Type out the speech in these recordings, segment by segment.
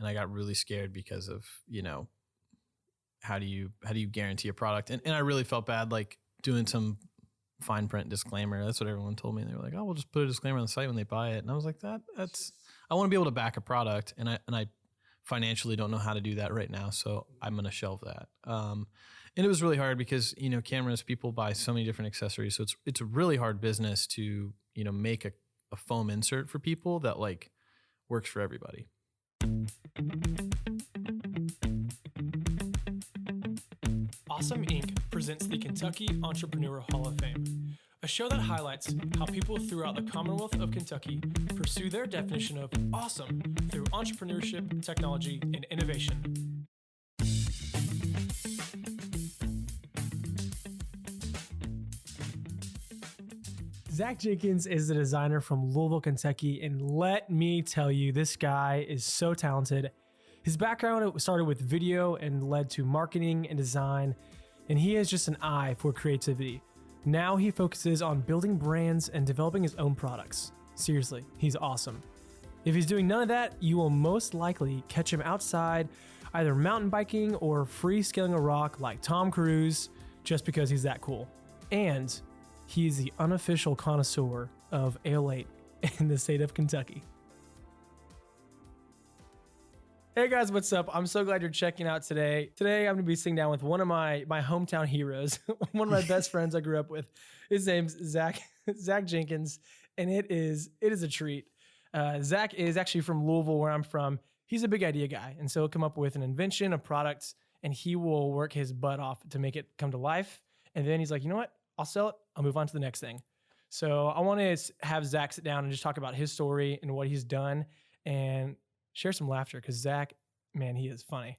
and I got really scared because of, how do you guarantee a product? And I really felt bad, like doing some fine print disclaimer. That's what everyone told me. They were like, oh, we'll just put a disclaimer on the site when they buy it. And I was like, I want to be able to back a product, and I financially don't know how to do that right now. So I'm going to shelve that. And it was really hard because, cameras, people buy so many different accessories. So it's a really hard business to, make a foam insert for people that like works for everybody. Awesome Inc. presents the Kentucky Entrepreneur Hall of Fame, a show that highlights how people throughout the Commonwealth of Kentucky pursue their definition of awesome through entrepreneurship, technology, and innovation. Zach Jenkins is a designer from Louisville, Kentucky, and let me tell you, this guy is so talented. His background started with video and led to marketing and design, and he has just an eye for creativity. Now he focuses on building brands and developing his own products. Seriously, he's awesome. If he's doing none of that, you will most likely catch him outside, either mountain biking or free scaling a rock like Tom Cruise, just because he's that cool. And he's the unofficial connoisseur of Ale 8 in the state of Kentucky. Hey guys, what's up? I'm so glad you're checking out today. Today, I'm gonna be sitting down with one of my hometown heroes, one of my best friends I grew up with. His name's Zach Jenkins, and it is a treat. Zach is actually from Louisville, where I'm from. He's a big idea guy, and so he'll come up with an invention, a product, and he will work his butt off to make it come to life. And then he's like, you know what? I'll sell it. I'll move on to the next thing. So I want to have Zach sit down and just talk about his story and what he's done and share some laughter, because Zach, man, he is funny.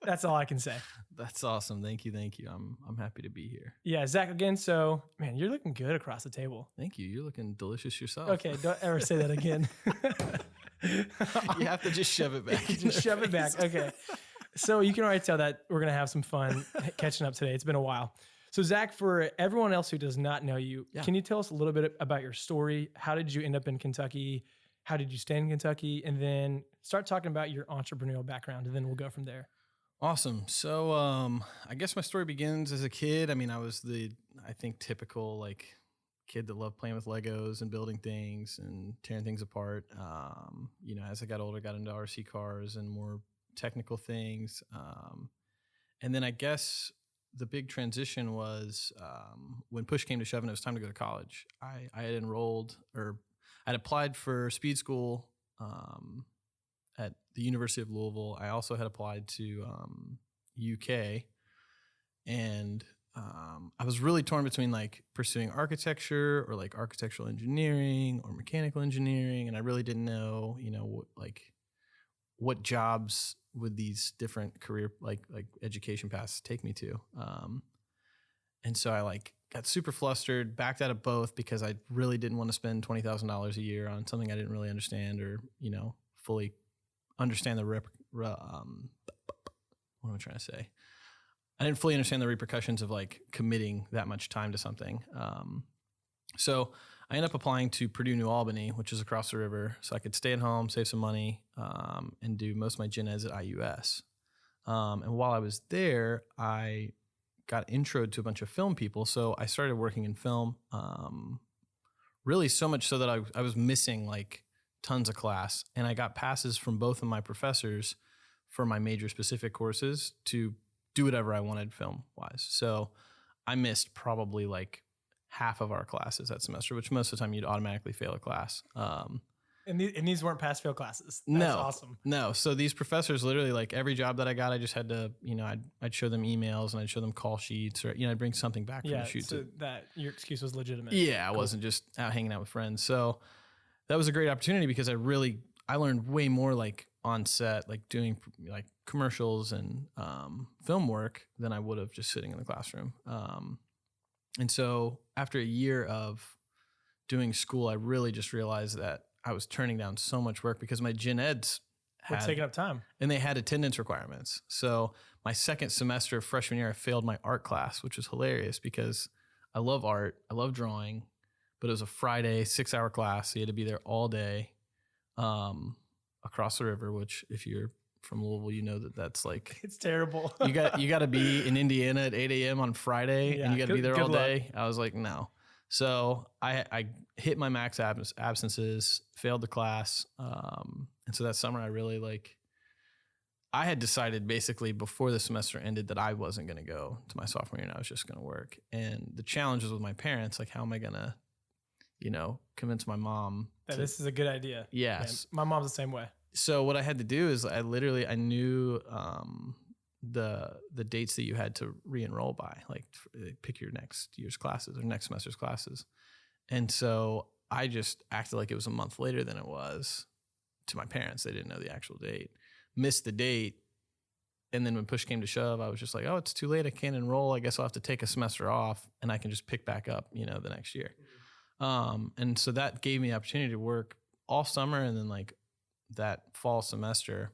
That's all I can say. That's awesome. Thank you. I'm happy to be here. Yeah, Zach, again, so, man, you're looking good across the table. Thank you. You're looking delicious yourself. Okay, don't ever say that again. You have to just shove it back. Just shove it back. Okay. So you can already tell that we're going to have some fun catching up today. It's been a while. So Zach, for everyone else who does not know you, Can you tell us a little bit about your story? How did you end up in Kentucky? How did you stay in Kentucky? And then start talking about your entrepreneurial background, and then we'll go from there. Awesome. So I guess my story begins as a kid. I mean, I was typical like kid that loved playing with Legos and building things and tearing things apart. As I got older, got into RC cars and more technical things. And then I guess the big transition was when push came to shove and it was time to go to college. I had enrolled, or I'd applied for speed school at the University of Louisville. I also had applied to UK, and I was really torn between like pursuing architecture or like architectural engineering or mechanical engineering, and I really didn't know, what jobs would these different career like education paths take me to. And so I got super flustered, backed out of both because I really didn't want to spend $20,000 a year on something I didn't really understand or, fully understand the what am I trying to say? I didn't fully understand the repercussions of like committing that much time to something. So I ended up applying to Purdue New Albany, which is across the river, so I could stay at home, save some money, and do most of my gen eds at IUS. And while I was there, I got introed to a bunch of film people. So I started working in film, really so much so that I was missing like tons of class, and I got passes from both of my professors for my major specific courses to do whatever I wanted film wise. So I missed probably like half of our classes that semester, which most of the time you'd automatically fail a class. And these weren't pass fail classes. That's awesome. No. So these professors literally, like every job that I got, I just had to, I'd show them emails and I'd show them call sheets, or, I'd bring something back from the shoot. So that your excuse was legitimate. Yeah. I wasn't just out hanging out with friends. So that was a great opportunity because I learned way more like on set, like doing like commercials and film work than I would have just sitting in the classroom. And so after a year of doing school, I really just realized that I was turning down so much work because my gen eds had taken up time, and they had attendance requirements. So my second semester of freshman year, I failed my art class, which was hilarious because I love art, I love drawing, but it was a Friday 6-hour class. So you had to be there all day. across the river, which if you're from Louisville, you know that that's like, It's terrible. you got to be in Indiana at 8 a.m. on Friday and Yeah, you got to be there good all luck. day. I was like, no. So I hit my max absences, failed the class. And so that summer I really like, I had decided basically before the semester ended that I wasn't going to go to my sophomore year and I was just going to work. And the challenge was with my parents, like, how am I going to, convince my mom that this is a good idea. Yes. Yeah, my mom's the same way. So what I had to do is I knew the dates that you had to re-enroll by, like pick your next year's classes or next semester's classes. And so I just acted like it was a month later than it was to my parents. They didn't know the actual date. Missed the date. And then when push came to shove, I was just like, oh, it's too late. I can't enroll. I guess I'll have to take a semester off and I can just pick back up, the next year. And so that gave me the opportunity to work all summer. And then like that fall semester,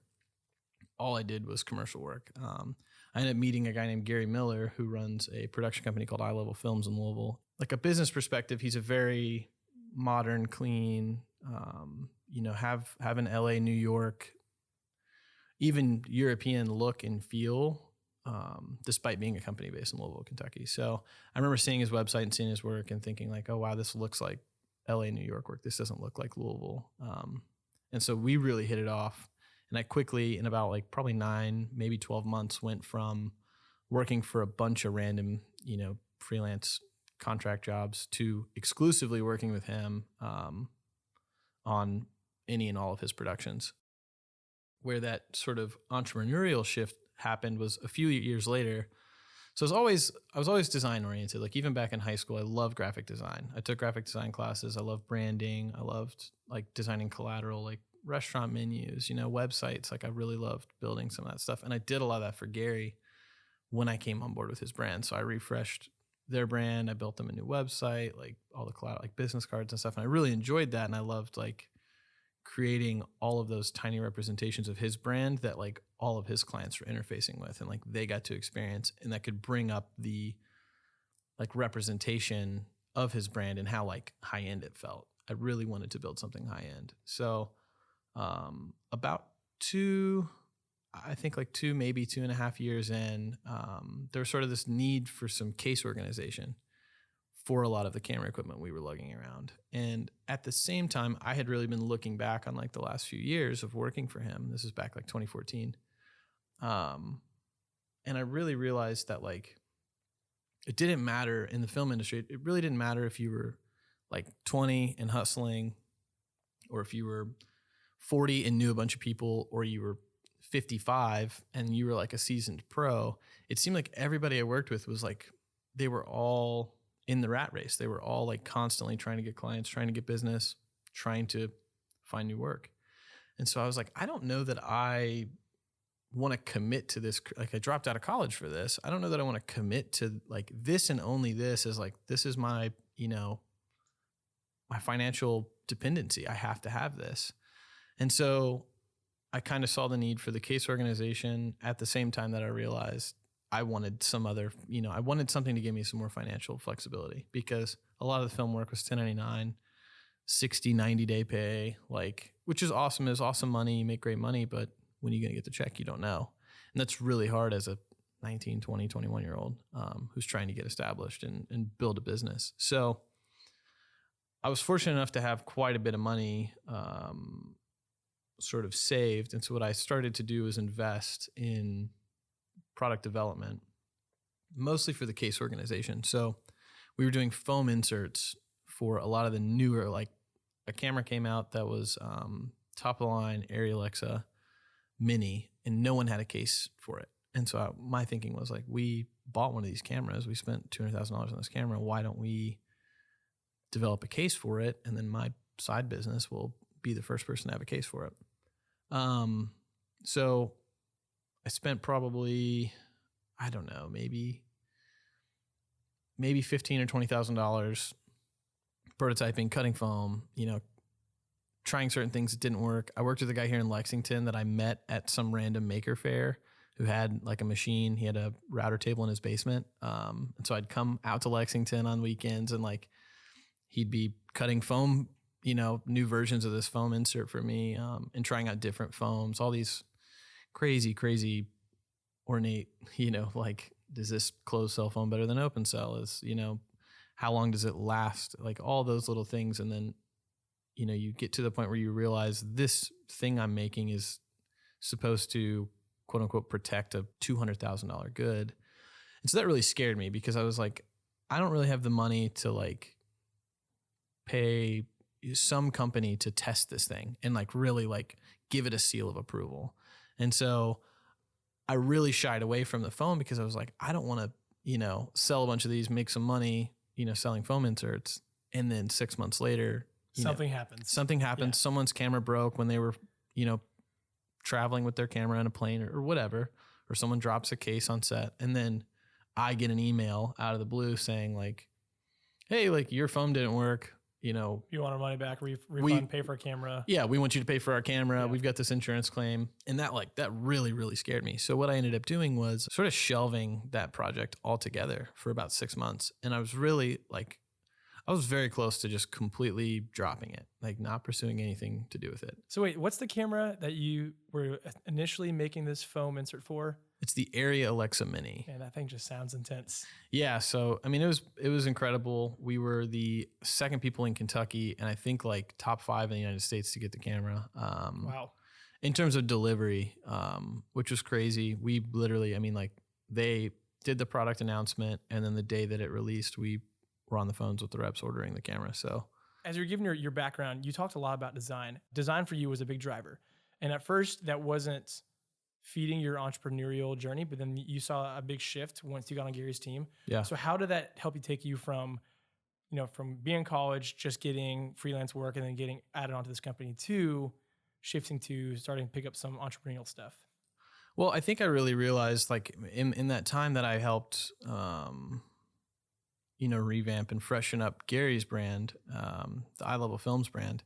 all I did was commercial work. I ended up meeting a guy named Gary Miller who runs a production company called Eye Level Films in Louisville. Like a business perspective, he's a very modern, clean, have an LA, New York, even European look and feel, despite being a company based in Louisville, Kentucky. So I remember seeing his website and seeing his work and thinking like, oh, wow, this looks like LA, New York work. This doesn't look like Louisville. And so we really hit it off. And I quickly, in about like probably 9, maybe 12 months, went from working for a bunch of random, freelance contract jobs to exclusively working with him on any and all of his productions. Where that sort of entrepreneurial shift happened was a few years later. So I was always design oriented. Like even back in high school, I loved graphic design. I took graphic design classes. I loved branding. I loved like designing collateral, like restaurant menus, websites. Like I really loved building some of that stuff. And I did a lot of that for Gary when I came on board with his brand. So I refreshed their brand. I built them a new website, like all the collateral, like business cards and stuff. And I really enjoyed that. And I loved like creating all of those tiny representations of his brand that like all of his clients were interfacing with and like they got to experience, and that could bring up the like representation of his brand and how like high end it felt. I really wanted to build something high end. So about 2, maybe 2.5 years in, there was sort of this need for some case organization for a lot of the camera equipment we were lugging around. And at the same time, I had really been looking back on like the last few years of working for him. This is back like 2014. And I really realized that like, it didn't matter in the film industry. It really didn't matter if you were like 20 and hustling, or if you were 40 and knew a bunch of people, or you were 55 and you were like a seasoned pro. It seemed like everybody I worked with was like, they were all in the rat race. They were all like constantly trying to get clients, trying to get business, trying to find new work. And so I was like, I don't know that I want to commit to this. Like I dropped out of college for this. I don't know that I want to commit to like this and only this is like, this is my, my financial dependency. I have to have this. And so I kind of saw the need for the case organization at the same time that I realized I wanted some other, I wanted something to give me some more financial flexibility, because a lot of the film work was 1099, 60, 90-day pay, like, which is awesome. It was awesome money. You make great money, but when are you going to get the check? You don't know. And that's really hard as a 19, 20, 21-year-old who's trying to get established and build a business. So I was fortunate enough to have quite a bit of money sort of saved. And so what I started to do is invest in product development, mostly for the case organization. So we were doing foam inserts for a lot of the newer, like a camera came out that was top of the line Arri Alexa Mini, and no one had a case for it. And so my thinking was like, we bought one of these cameras. We spent $200,000 on this camera. Why don't we develop a case for it? And then my side business will be the first person to have a case for it. So I spent probably, I don't know, maybe $15,000 or $20,000 prototyping, cutting foam, trying certain things that didn't work. I worked with a guy here in Lexington that I met at some random maker fair who had like a machine. He had a router table in his basement. And so I'd come out to Lexington on weekends and like he'd be cutting foam, new versions of this foam insert for me, and trying out different foams, all these crazy ornate, like, does this closed cell foam better than open cell? How long does it last? Like all those little things. And then, you get to the point where you realize this thing I'm making is supposed to quote unquote protect a $200,000 good. And so that really scared me because I was like, I don't really have the money to like pay some company to test this thing and like really like give it a seal of approval. And so I really shied away from the foam because I was like, I don't want to, sell a bunch of these, make some money, selling foam inserts. And then 6 months later, something happens. Yeah. Someone's camera broke when they were, traveling with their camera on a plane or whatever, or someone drops a case on set. And then I get an email out of the blue saying like, hey, like your foam didn't work. You want our money back, refund, pay for a camera. Yeah, we want you to pay for our camera. Yeah. We've got this insurance claim. And that really, really scared me. So what I ended up doing was sort of shelving that project altogether for about 6 months. And I was really like, I was very close to just completely dropping it, like not pursuing anything to do with it. So wait, what's the camera that you were initially making this foam insert for? It's the Area Alexa Mini. Man, that thing just sounds intense. Yeah. So, I mean, it was incredible. We were the second people in Kentucky and I think like top 5 in the United States to get the camera. Wow. In terms of delivery, which was crazy. We literally, I mean, like they did the product announcement and then the day that it released, we were on the phones with the reps ordering the camera. So as you're giving your background, you talked a lot about design. Design for you was a big driver. And at first that wasn't feeding your entrepreneurial journey, but then you saw a big shift once you got on Gary's team. Yeah. So how did that help you take you from, from being in college, just getting freelance work and then getting added onto this company to shifting to starting to pick up some entrepreneurial stuff? Well, I think I really realized like in that time that I helped, revamp and freshen up Gary's brand, the Eye Level Films brand,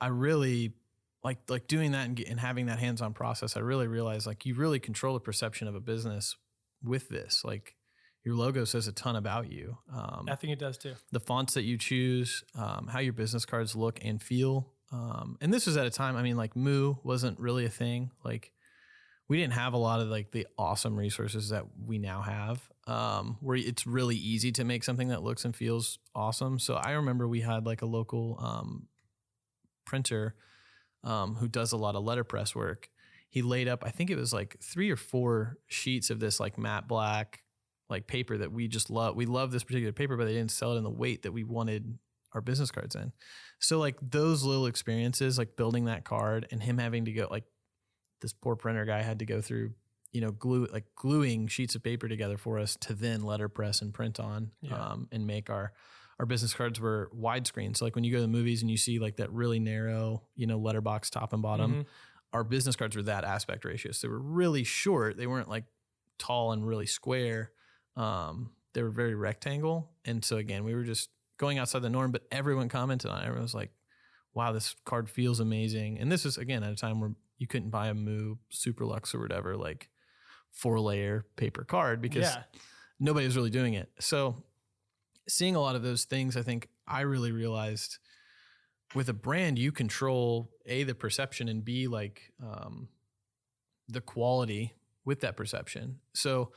I really like doing that and having that hands-on process. I really realized like you really control the perception of a business with this. Like your logo says a ton about you. I think it does too. The fonts that you choose, how your business cards look and feel. And this was at a time, I mean, like Moo wasn't really a thing. Like we didn't have a lot of like the awesome resources that we now have, where it's really easy to make something that looks and feels awesome. So I remember we had like a local printer who does a lot of letterpress work. He laid up, I think it was like 3 or 4 sheets of this like matte black like paper that we just love. We love this particular paper, but they didn't sell it in the weight that we wanted our business cards in. So like those little experiences, like building that card and him having to go, like this poor printer guy had to go through, gluing sheets of paper together for us to then letterpress and print on, and make our business cards were widescreen. So like when you go to the movies and you see like that really narrow, letterbox top and bottom, our business cards were that aspect ratio. So they were really short. They weren't like tall and really square. They were very rectangle. And so again, we were just going outside the norm, but everyone commented on it. Everyone was like, wow, this card feels amazing. And this was again at a time where you couldn't buy a Moo Super Luxe or whatever, like 4-layer paper card because nobody was really doing it. So seeing a lot of those things, I think I really realized with a brand, you control A, the perception, and B, like the quality with that perception. So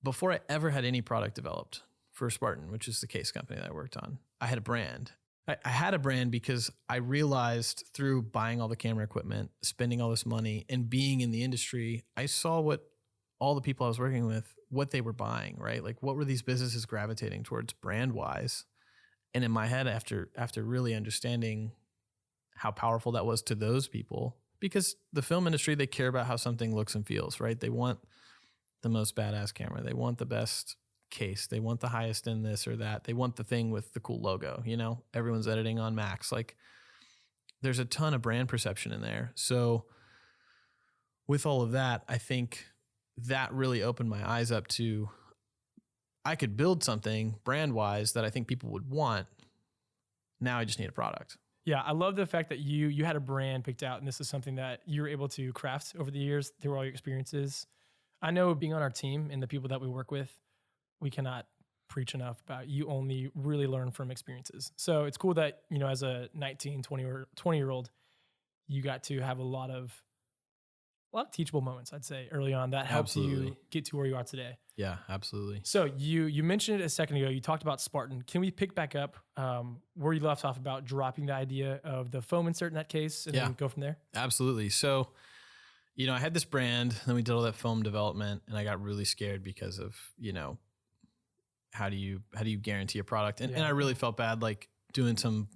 before I ever had any product developed for Spartan, which is the case company that I worked on, I had a brand. I had a brand because I realized through buying all the camera equipment, spending all this money, and being in the industry, I saw what all the people I was working with, what they were buying, right? Like what were these businesses gravitating towards brand wise? And in my head, after really understanding how powerful that was to those people, because the film industry, they care about how something looks and feels, right? They want the most badass camera. They want the best case. They want the highest in this or that. They want the thing with the cool logo, everyone's editing on Max. Like there's a ton of brand perception in there. So with all of that, I think that really opened my eyes up to, I could build something brand wise that I think people would want. Now I just need a product. Yeah. I love the fact that you had a brand picked out and this is something that you were able to craft over the years through all your experiences. I know being on our team and the people that we work with, we cannot preach enough about you only really learn from experiences. So it's cool that, as a 19, 20 or 20-year-old, you got to have a lot of teachable moments, I'd say, early on that helped you get to where you are today. Yeah, absolutely. So you mentioned it a second ago. You talked about Spartan. Can we pick back up where you left off about dropping the idea of the foam insert in that case and then go from there? Absolutely. So, I had this brand, then we did all that foam development, and I got really scared because of, how do you guarantee a product? And I really felt bad, like doing some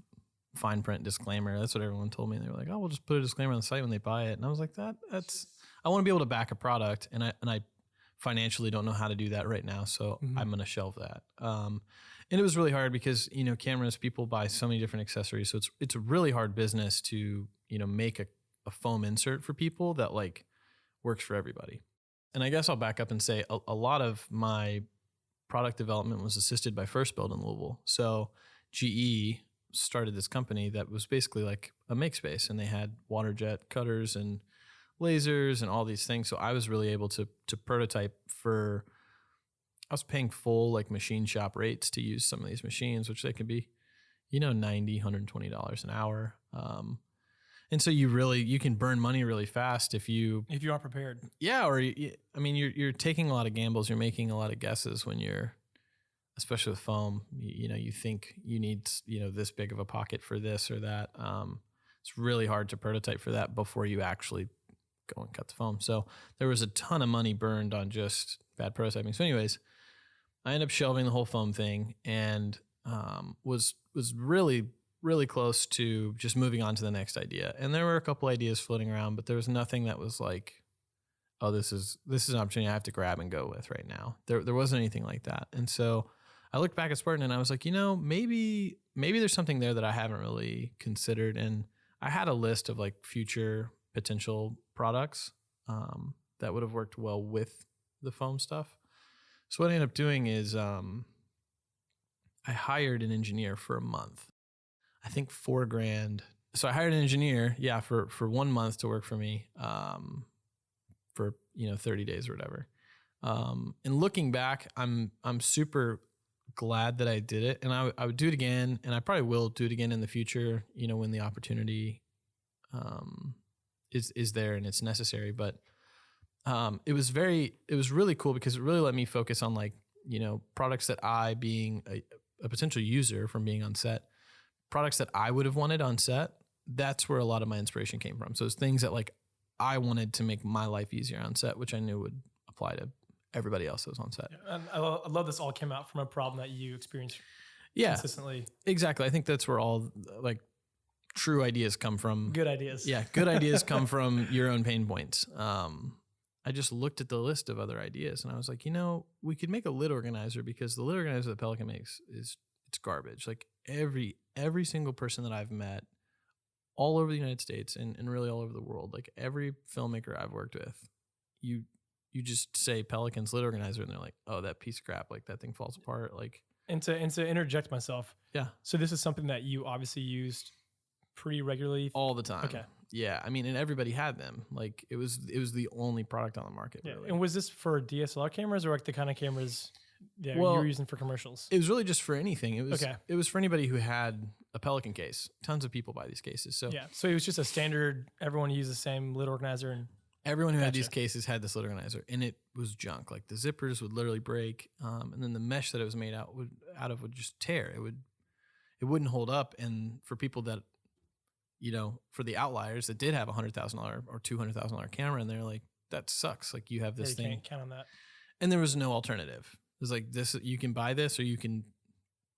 fine print disclaimer. That's what everyone told me. They were like, "Oh, we'll just put a disclaimer on the site when they buy it." And I was like, that's, I want to be able to back a product, and I financially don't know how to do that right now. So I'm going to shelve that. And it was really hard because, cameras, people buy so many different accessories. So it's a really hard business to, make a foam insert for people that like works for everybody. And I guess I'll back up and say a lot of my product development was assisted by First Build in Louisville. So GE started this company that was basically like a make space, and they had water jet cutters and lasers and all these things. So I was really able to prototype I was paying full like machine shop rates to use some of these machines, which they can be, $90, $120 an hour. And so you can burn money really fast if you aren't prepared. Yeah. Or you're taking a lot of gambles. You're making a lot of guesses when especially with foam, you think you need, this big of a pocket for this or that. It's really hard to prototype for that before you actually go and cut the foam. So there was a ton of money burned on just bad prototyping. So anyways, I ended up shelving the whole foam thing and was really, really close to just moving on to the next idea. And there were a couple ideas floating around, but there was nothing that was like, oh, this is an opportunity I have to grab and go with right now. There wasn't anything like that. And so I looked back at Spartan and I was like, maybe there's something there that I haven't really considered. And I had a list of like future potential products that would have worked well with the foam stuff. So what I ended up doing is I hired an engineer for a month. I think $4,000. So I hired an engineer, for 1 month to work for me for 30 days or whatever. And looking back, I'm super glad that I did it, and I would do it again, and I probably will do it again in the future. When the opportunity is there and it's necessary. But it was really cool because it really let me focus on like products that I, being a potential user from being on set, products that I would have wanted on set. That's where a lot of my inspiration came from. So it's things that like I wanted to make my life easier on set, which I knew would apply to everybody else that was on set. And I love this all came out from a problem that you experienced consistently. Exactly. I think that's where all like true ideas come from. Good ideas. Yeah. Good ideas come from your own pain points. I just looked at the list of other ideas and I was like, we could make a lid organizer, because the lid organizer that Pelican makes it's garbage. Like every single person that I've met all over the United States and really all over the world, like every filmmaker I've worked with, you just say Pelican's lid organizer and they're like, oh, that piece of crap, like that thing falls apart. Like, and to interject myself. Yeah. So this is something that you obviously used pretty regularly. All the time. Okay. Yeah. And everybody had them. Like it was the only product on the market. Yeah. Really. And was this for DSLR cameras or like the kind of cameras you were using for commercials? It was really just for anything. It was for anybody who had a Pelican case. Tons of people buy these cases. So yeah. So it was just a standard, everyone used the same lid organizer, and everyone who had these cases had this lid organizer, and it was junk. Like the zippers would literally break. And then the mesh that it was made out of would just tear. It wouldn't hold up. And for people that, for the outliers that did have $100,000 or $200,000 camera, and they're like, that sucks. Like you have this thing. Can't count on that. And there was no alternative. It was like this, you can buy this or you can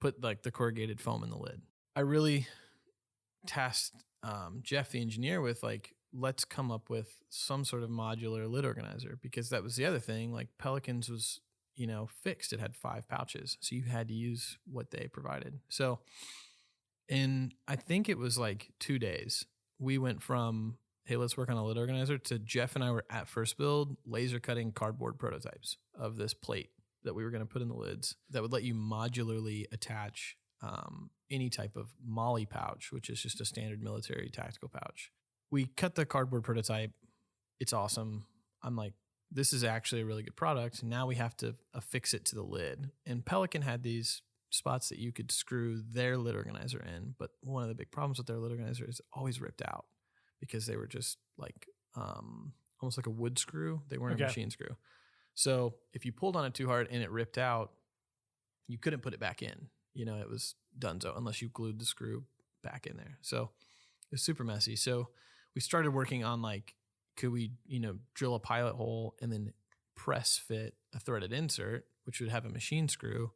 put like the corrugated foam in the lid. I really tasked Jeff, the engineer, with like, let's come up with some sort of modular lid organizer, because that was the other thing. Like Pelican's was, fixed. It had 5 pouches. So you had to use what they provided. So I think it was like 2 days. We went from, hey, let's work on a lid organizer, to Jeff and I were at First Build laser cutting cardboard prototypes of this plate that we were going to put in the lids that would let you modularly attach any type of MOLLE pouch, which is just a standard military tactical pouch. We cut the cardboard prototype. It's awesome. I'm like, this is actually a really good product. Now we have to affix it to the lid. And Pelican had these spots that you could screw their lid organizer in. But one of the big problems with their lid organizer is it always ripped out because they were just like almost like a wood screw. They weren't a machine screw. So if you pulled on it too hard and it ripped out, you couldn't put it back in. It was donezo unless you glued the screw back in there. So it was super messy. So we started working on like, could we, drill a pilot hole and then press fit a threaded insert, which would have a machine screw,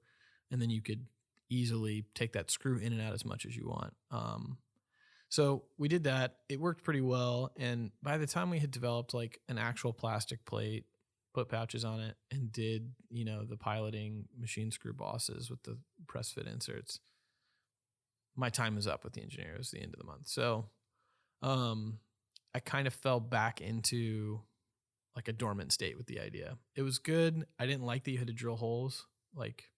and then you could easily take that screw in and out as much as you want. So we did that. It worked pretty well. And by the time we had developed like an actual plastic plate, put pouches on it, and did, the piloting machine screw bosses with the press fit inserts, my time was up with the engineer. It was the end of the month. So I kind of fell back into like a dormant state with the idea. It was good. I didn't like that you had to drill holes. Like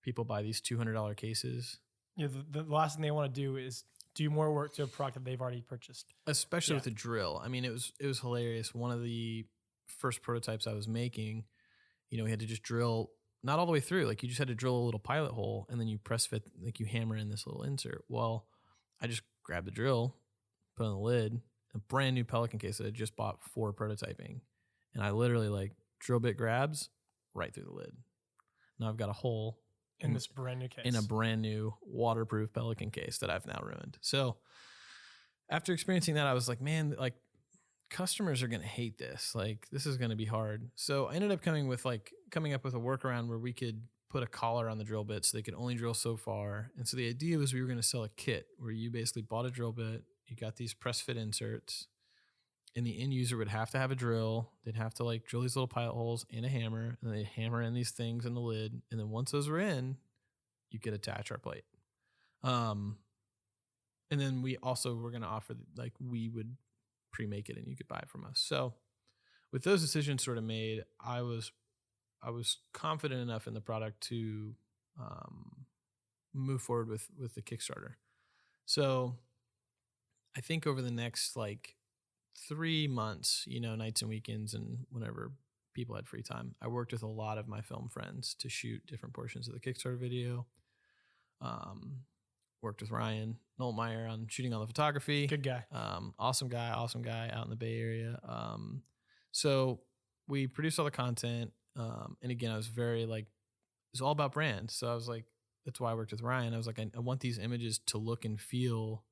people buy these $200 cases. Yeah, the last thing they want to do is do more work to a product that they've already purchased. Especially with a drill. I mean, it was hilarious. One of the first prototypes I was making, we had to just drill not all the way through. Like you just had to drill a little pilot hole and then you press fit, like you hammer in this little insert. Well, I just grabbed the drill, put on the lid, a brand new Pelican case that I just bought for prototyping. And I literally like drill bit grabs right through the lid. Now I've got a hole in this brand new case, in a brand new waterproof Pelican case that I've now ruined. So after experiencing that, I was like, man, like customers are going to hate this. Like this is going to be hard. So I ended up coming up with a workaround where we could put a collar on the drill bit so they could only drill so far. And so the idea was we were going to sell a kit where you basically bought a drill bit, you got these press fit inserts, and the end user would have to have a drill. They'd have to like drill these little pilot holes and a hammer, and they'd hammer in these things in the lid. And then once those were in, you could attach our plate. And then we also were going to offer, like we would pre-make it and you could buy it from us. So with those decisions sort of made, I was confident enough in the product to move forward with the Kickstarter. So I think over the next like 3 months, nights and weekends and whenever people had free time, I worked with a lot of my film friends to shoot different portions of the Kickstarter video. Worked with Ryan Noltmeyer on shooting all the photography. Good guy. Awesome guy out in the Bay Area. So we produced all the content. And again, I was very like, it's all about brand. So I was like, that's why I worked with Ryan. I was like, I want these images to look and feel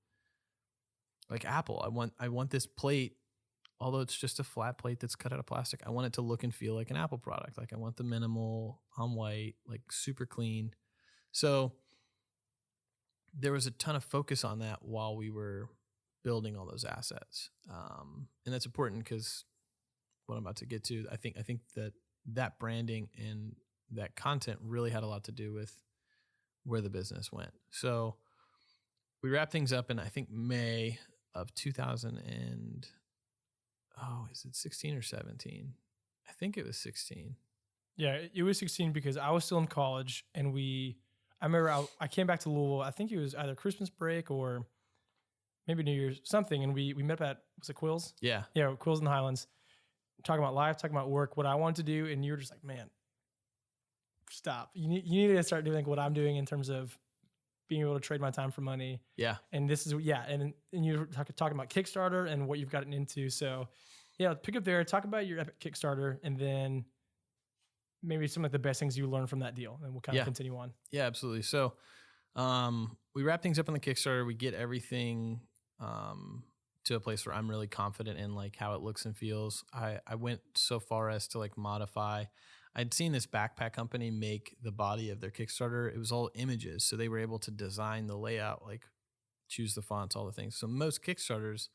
like Apple. I want this plate, although it's just a flat plate that's cut out of plastic, I want it to look and feel like an Apple product. Like I want the minimal on white, like super clean. So there was a ton of focus on that while we were building all those assets. And that's important because what I'm about to get to, I think that branding and that content really had a lot to do with where the business went. So we wrapped things up in, I think, May of 2000 and, is it 16 or 17? I think it was 16. Yeah, it was 16 because I was still in college and I remember I came back to Louisville. I think it was either Christmas break or maybe New Year's, something. And we met up at, was it Quills? Yeah. Yeah, Quills in the Highlands. Talking about life, talking about work, what I wanted to do. And you were just like, man, stop. You need to start doing like what I'm doing in terms of being able to trade my time for money. Yeah. And this is, and you're talking about Kickstarter and what you've gotten into. So yeah, pick up there, talk about your epic Kickstarter, and then maybe some of the best things you learned from that deal, and we'll kind of continue on. Yeah, absolutely. So we wrap things up on the Kickstarter. We get everything to a place where I'm really confident in like how it looks and feels. I went so far as to like modify. I'd seen this backpack company make the body of their Kickstarter. It was all images. So they were able to design the layout, like choose the fonts, all the things. So most Kickstarters,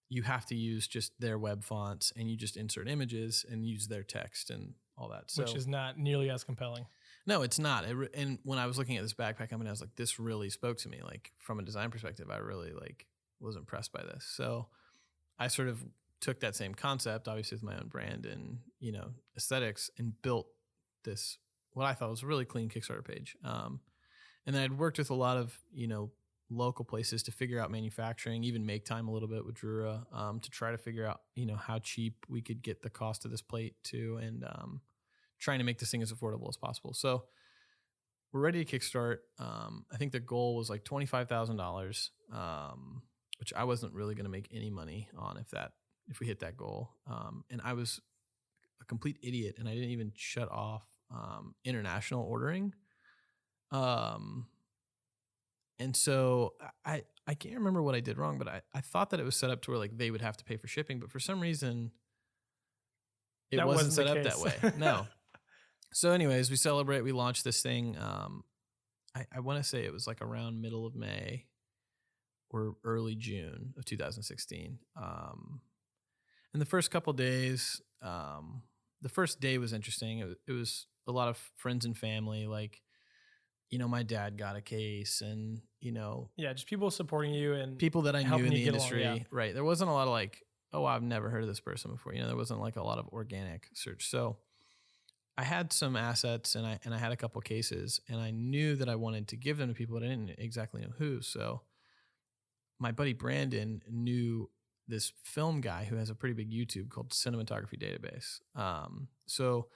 you have to use just their web fonts and you just insert images and use their text and all that. So, which is not nearly as compelling. No, it's not. And when I was looking at this backpack company, I was like, this really spoke to me. Like from a design perspective, I really like was impressed by this. So I sort of took that same concept, obviously with my own brand and, aesthetics, and built this, what I thought was a really clean Kickstarter page. And then I'd worked with a lot of, local places to figure out manufacturing, even make time a little bit with Drura, to try to figure out, how cheap we could get the cost of this plate to, and trying to make this thing as affordable as possible. So we're ready to kickstart. I think the goal was like $25,000, which I wasn't really going to make any money on if we hit that goal. And I was a complete idiot, and I didn't even shut off international ordering. And so I can't remember what I did wrong, but I thought that it was set up to where like they would have to pay for shipping, but for some reason it wasn't set up that way. No. So anyways, we launched this thing. I want to say it was like around middle of May or early June of 2016. And the first couple days, the first day was interesting. It was a lot of friends and family. Like, my dad got a case, and, Yeah, just people supporting you and people that I knew in the industry. Along, yeah. Right. There wasn't a lot of like, oh, I've never heard of this person before. There wasn't like a lot of organic search. So I had some assets, and I had a couple cases, and I knew that I wanted to give them to people, but I didn't exactly know who. So my buddy Brandon knew this film guy who has a pretty big YouTube called Cinematography Database. So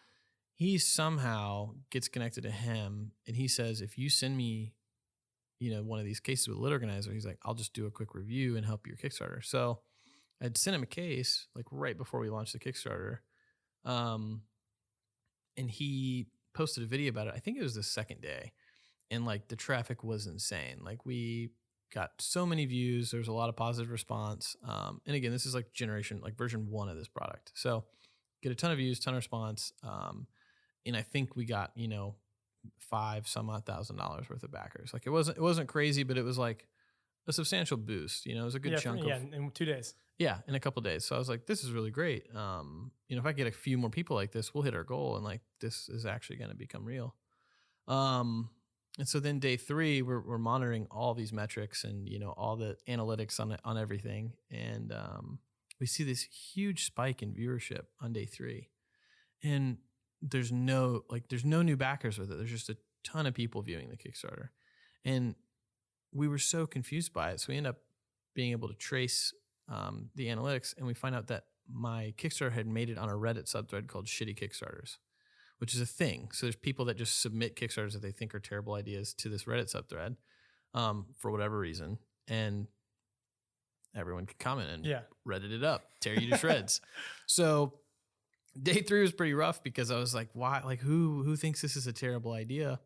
he somehow gets connected to him, and he says, if you send me, one of these cases with a lit organizer, he's like, I'll just do a quick review and help your Kickstarter. So I'd sent him a case like right before we launched the Kickstarter. And he posted a video about it. I think it was the second day, and like the traffic was insane. Like we got so many views. There was a lot of positive response. And again, this is like version 1 of this product. So get a ton of views, ton of response. And I think we got, $5,000 worth of backers. Like it wasn't crazy, but it was like a substantial boost. It was a good chunk. In 2 days. Yeah, in a couple of days. So I was like, this is really great. If I get a few more people like this, we'll hit our goal, and like this is actually going to become real. And so then day 3, we're monitoring all these metrics and all the analytics on everything, and we see this huge spike in viewership on day 3, and there's no new backers with it. There's just a ton of people viewing the Kickstarter, and we were so confused by it. So we end up being able to trace the analytics, and we find out that my Kickstarter had made it on a Reddit subthread called Shitty Kickstarters, which is a thing. So there's people that just submit Kickstarters that they think are terrible ideas to this Reddit subthread for whatever reason, and everyone could comment and Reddit it up, tear you to shreds. So day 3 was pretty rough because I was like, why? Like who thinks this is a terrible idea?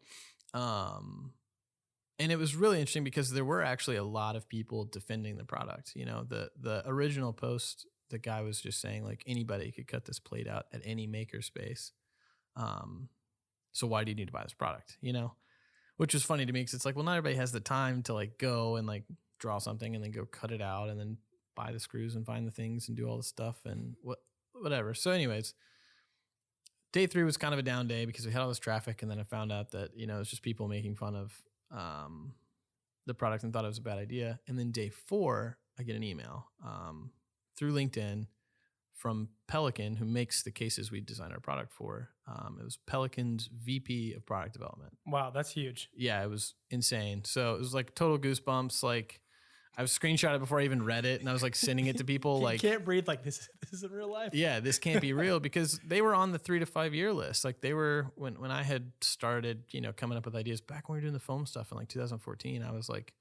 And it was really interesting because there were actually a lot of people defending the product. The original post, the guy was just saying like anybody could cut this plate out at any maker space. So why do you need to buy this product? Which was funny to me because it's like, well, not everybody has the time to like go and like draw something and then go cut it out and then buy the screws and find the things and do all the stuff and whatever. So anyways, day 3 was kind of a down day because we had all this traffic, and then I found out that, it was just people making fun of the product and thought it was a bad idea. And then day 4, I get an email through LinkedIn from Pelican, who makes the cases we designed our product for. It was Pelican's VP of product development. Wow, that's huge. Yeah, it was insane. So it was like total goosebumps. Like I was screenshotted before I even read it, and I was like sending it to people. You can't breathe like this isn't real life. Yeah, this can't be real, because they were on the 3 to 5 year list. Like they were when I had started, coming up with ideas back when we were doing the foam stuff in like 2014. I was like,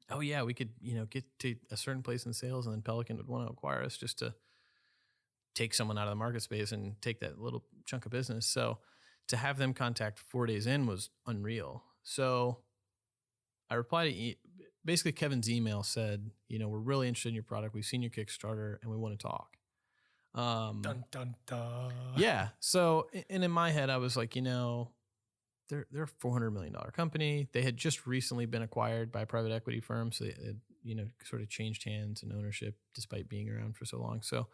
oh yeah, we could, get to a certain place in sales, and then Pelican would want to acquire us just to take someone out of the market space and take that little chunk of business. So to have them contact 4 days in was unreal. So I replied to basically Kevin's email said, we're really interested in your product. We've seen your Kickstarter and we want to talk. Dun, dun, dun. Yeah. So, and in my head, I was like, they're a $400 million company. They had just recently been acquired by a private equity firm. So it, sort of changed hands and ownership despite being around for so long. So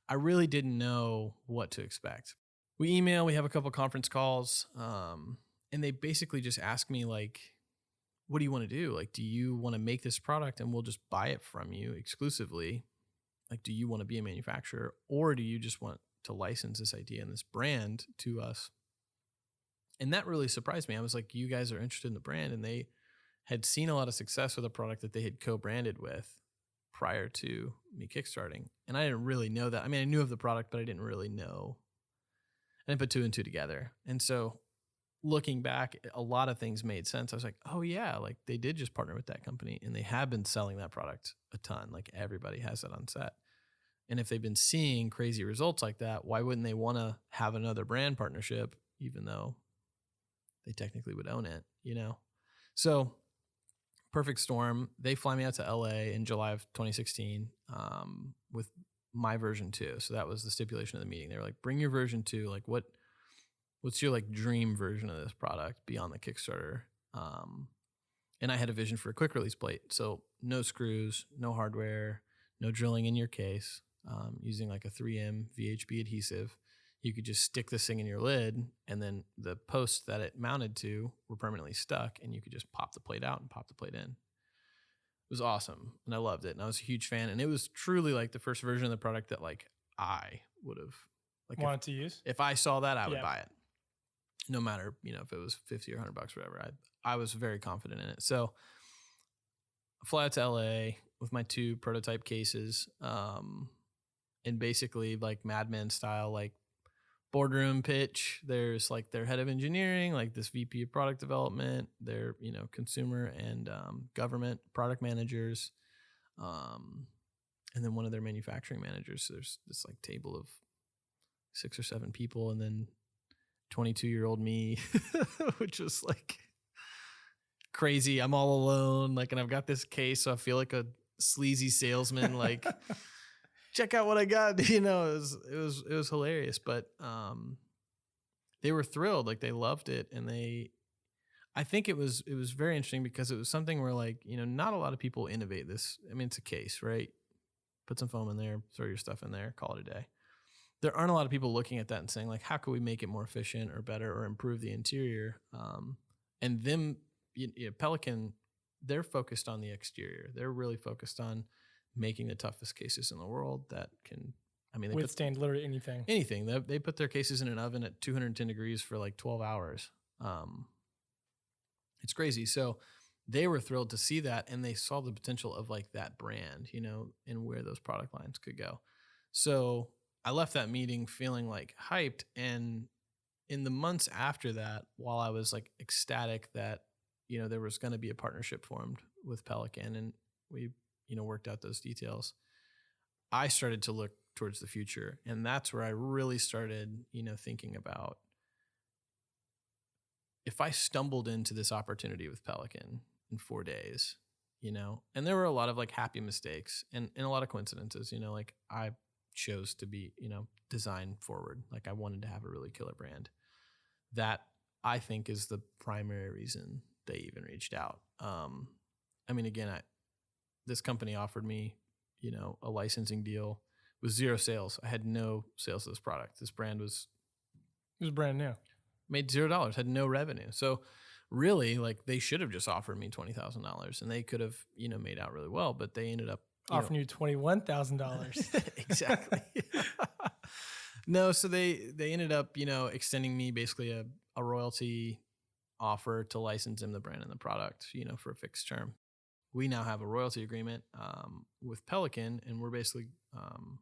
I really didn't know what to expect. We have a couple conference calls, and they basically just ask me like, what do you want to do? Like, do you want to make this product and we'll just buy it from you exclusively? Like, do you want to be a manufacturer, or do you just want to license this idea and this brand to us? And that really surprised me. I was like, you guys are interested in the brand, and they had seen a lot of success with a product that they had co-branded with prior to me kickstarting. And I didn't really know that. I mean, I knew of the product, but I didn't really know. I didn't put two and two together. And so looking back, a lot of things made sense. I was like, oh yeah, like they did just partner with that company and they have been selling that product a ton. Like everybody has it on set. And if they've been seeing crazy results like that, why wouldn't they want to have another brand partnership, even though they technically would own it, you know? So perfect storm. They fly me out to LA in July of 2016 with my version 2. So that was the stipulation of the meeting. They were like, bring your version 2. Like what's your like dream version of this product beyond the Kickstarter? And I had a vision for a quick release plate. So no screws, no hardware, no drilling in your case, using like a 3M VHB adhesive. You could just stick this thing in your lid, and then the posts that it mounted to were permanently stuck, and you could just pop the plate out and pop the plate in. It was awesome, and I loved it, and I was a huge fan. And it was truly like the first version of the product that like I would have like wanted to use. If I saw that, I would buy it, no matter if it was $50 or $100, whatever. I was very confident in it. So I fly out to LA with my 2 prototype cases, and basically like Mad Men style, like boardroom pitch. There's like their head of engineering, like this VP of product development, their consumer and government product managers, and then one of their manufacturing managers. So there's this like table of 6 or 7 people, and then 22-year-old me, which was like crazy. I'm all alone, like, and I've got this case, so I feel like a sleazy salesman, like. Check out what I got. It was hilarious, but they were thrilled. Like they loved it. And I think it was very interesting because it was something where like, not a lot of people innovate this. I mean, it's a case, right? Put some foam in there, throw your stuff in there, call it a day. There aren't a lot of people looking at that and saying like, how can we make it more efficient or better or improve the interior? And them, Pelican, they're focused on the exterior. They're really focused on making the toughest cases in the world that can, they withstand literally anything. Anything. They put their cases in an oven at 210 degrees for like 12 hours. It's crazy. So they were thrilled to see that, and they saw the potential of like that brand, and where those product lines could go. So I left that meeting feeling like hyped. And in the months after that, while I was like ecstatic that, there was going to be a partnership formed with Pelican, and we worked out those details, I started to look towards the future. And that's where I really started, thinking about if I stumbled into this opportunity with Pelican in 4 days, and there were a lot of like happy mistakes and a lot of coincidences, like I chose to be, design forward. Like I wanted to have a really killer brand. That I think is the primary reason they even reached out. Again, this company offered me, a licensing deal with 0 sales. I had no sales of this product. This brand it was brand new, made $0, had no revenue. So really, like they should have just offered me $20,000, and they could have, made out really well. But they ended up offering you $21,000. Exactly. No, so they ended up, extending me basically a royalty offer to license him the brand and the product, for a fixed term. We now have a royalty agreement with Pelican, and we're basically,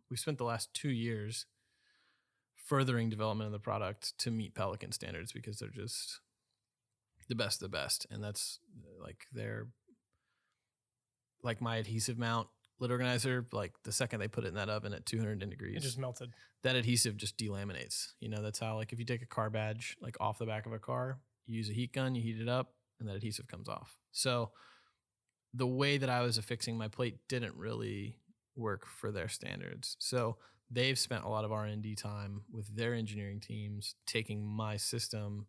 we spent the last 2 years furthering development of the product to meet Pelican standards because they're just the best of the best. And that's like like my adhesive mount lid organizer, like the second they put it in that oven at 210 degrees, it just melted. That adhesive just delaminates. That's how, like if you take a car badge, like off the back of a car, you use a heat gun, you heat it up, and that adhesive comes off. So the way that I was affixing my plate didn't really work for their standards. So they've spent a lot of R&D time with their engineering teams taking my system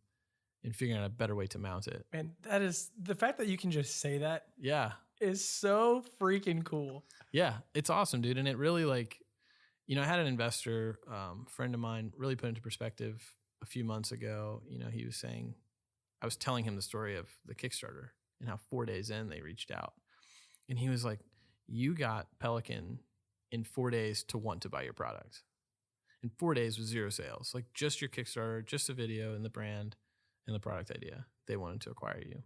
and figuring out a better way to mount it. And that is the fact that you can just say that. Yeah. Is so freaking cool. Yeah. It's awesome, dude. And it really like, I had an investor, friend of mine, really put into perspective a few months ago. He was saying, I was telling him the story of the Kickstarter and how 4 days in they reached out. And he was like, you got Pelican in 4 days to want to buy your product. In 4 days with 0 sales, like just your Kickstarter, just a video and the brand and the product idea. They wanted to acquire you.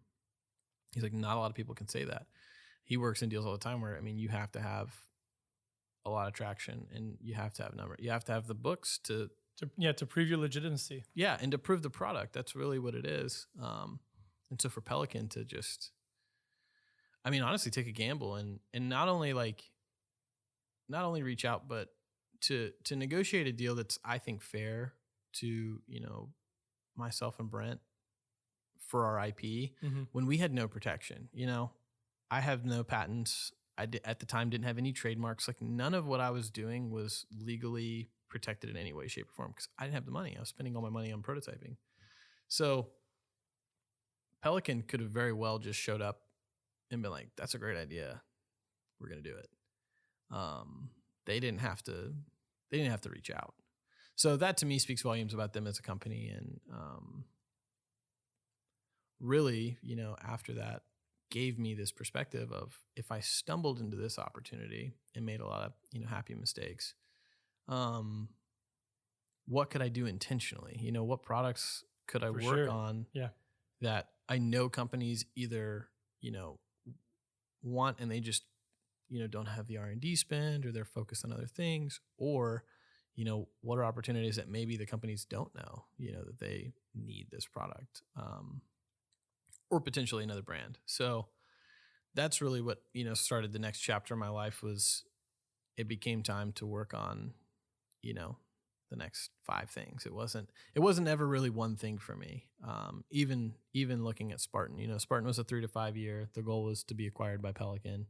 He's like, not a lot of people can say that. He works in deals all the time where, I mean, you have to have a lot of traction and you have to have number. You have to have the books to prove your legitimacy. Yeah, and to prove the product. That's really what it is. And so for Pelican to just, I mean, honestly, take a gamble and not only reach out, but to negotiate a deal that's, I think, fair to, myself and Brent for our IP when we had no protection. I have no patents. At the time didn't have any trademarks. Like, none of what I was doing was legally protected in any way, shape, or form because I didn't have the money. I was spending all my money on prototyping. So Pelican could have very well just showed up and been like, that's a great idea. We're going to do it. They didn't have to reach out. So that to me speaks volumes about them as a company. And really, after that, gave me this perspective of, if I stumbled into this opportunity and made a lot of, happy mistakes, what could I do intentionally? What products could I work on that I know companies either, want and they just, don't have the R&D spend, or they're focused on other things, or, what are opportunities that maybe the companies don't know, that they need this product, or potentially another brand. So that's really what, started the next chapter of my life. Was it became time to work on, the next 5 things. It wasn't ever really one thing for me. Even looking at Spartan, Spartan was a 3 to 5 year. The goal was to be acquired by Pelican.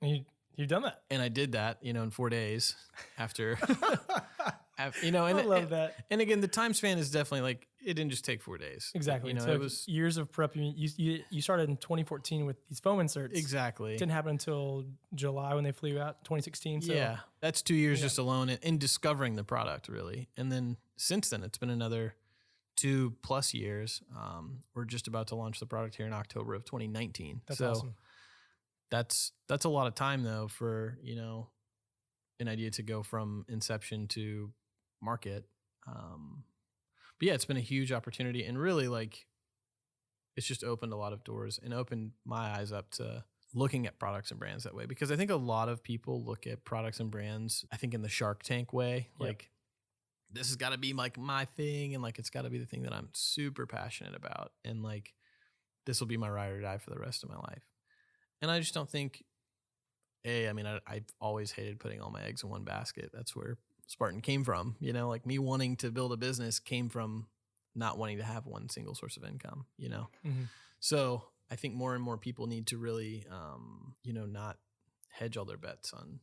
And you've done that. And I did that, in 4 days after, and I love that. And again, the time span is definitely like, it didn't just take 4 days. Exactly. It was years of prep. You started in 2014 with these foam inserts. Exactly. It didn't happen until July when they flew out, 2016. So yeah, that's 2 years just alone in discovering the product, really. And then since then, it's been another 2+ years. We're just about to launch the product here in October of 2019. That's awesome. That's a lot of time though for, an idea to go from inception to market. But yeah, it's been a huge opportunity, and really, like, it's just opened a lot of doors and opened my eyes up to looking at products and brands that way. Because I think a lot of people look at products and brands, I think, in the Shark Tank way, like, this has got to be like my thing, and like, it's got to be the thing that I'm super passionate about, and like, this will be my ride or die for the rest of my life. And I just don't think, I've always hated putting all my eggs in one basket. That's where Spartan came from. Like, me wanting to build a business came from not wanting to have one single source of income, So I think more and more people need to really, not hedge all their bets on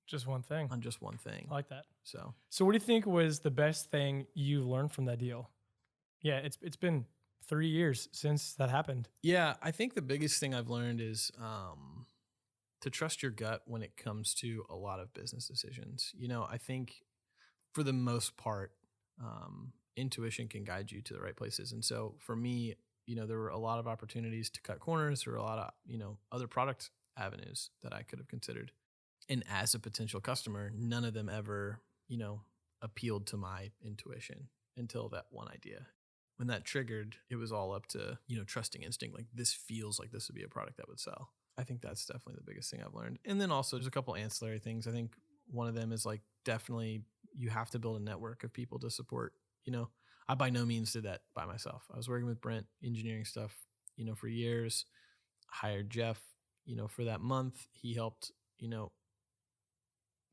just one thing. I like that. So what do you think was the best thing you learned from that deal? Yeah, it's been 3 years since that happened. Yeah, I think the biggest thing I've learned is to trust your gut when it comes to a lot of business decisions. I think for the most part, intuition can guide you to the right places. And so for me, there were a lot of opportunities to cut corners. There were a lot of, other product avenues that I could have considered. And as a potential customer, none of them ever, appealed to my intuition until that one idea. When that triggered, it was all up to, trusting instinct. Like, this feels like this would be a product that would sell. I think that's definitely the biggest thing I've learned. And then also there's a couple ancillary things. I think one of them is, like, definitely you have to build a network of people to support. I by no means did that by myself. I was working with Brent, engineering stuff, for years. Hired Jeff, for that month. He helped,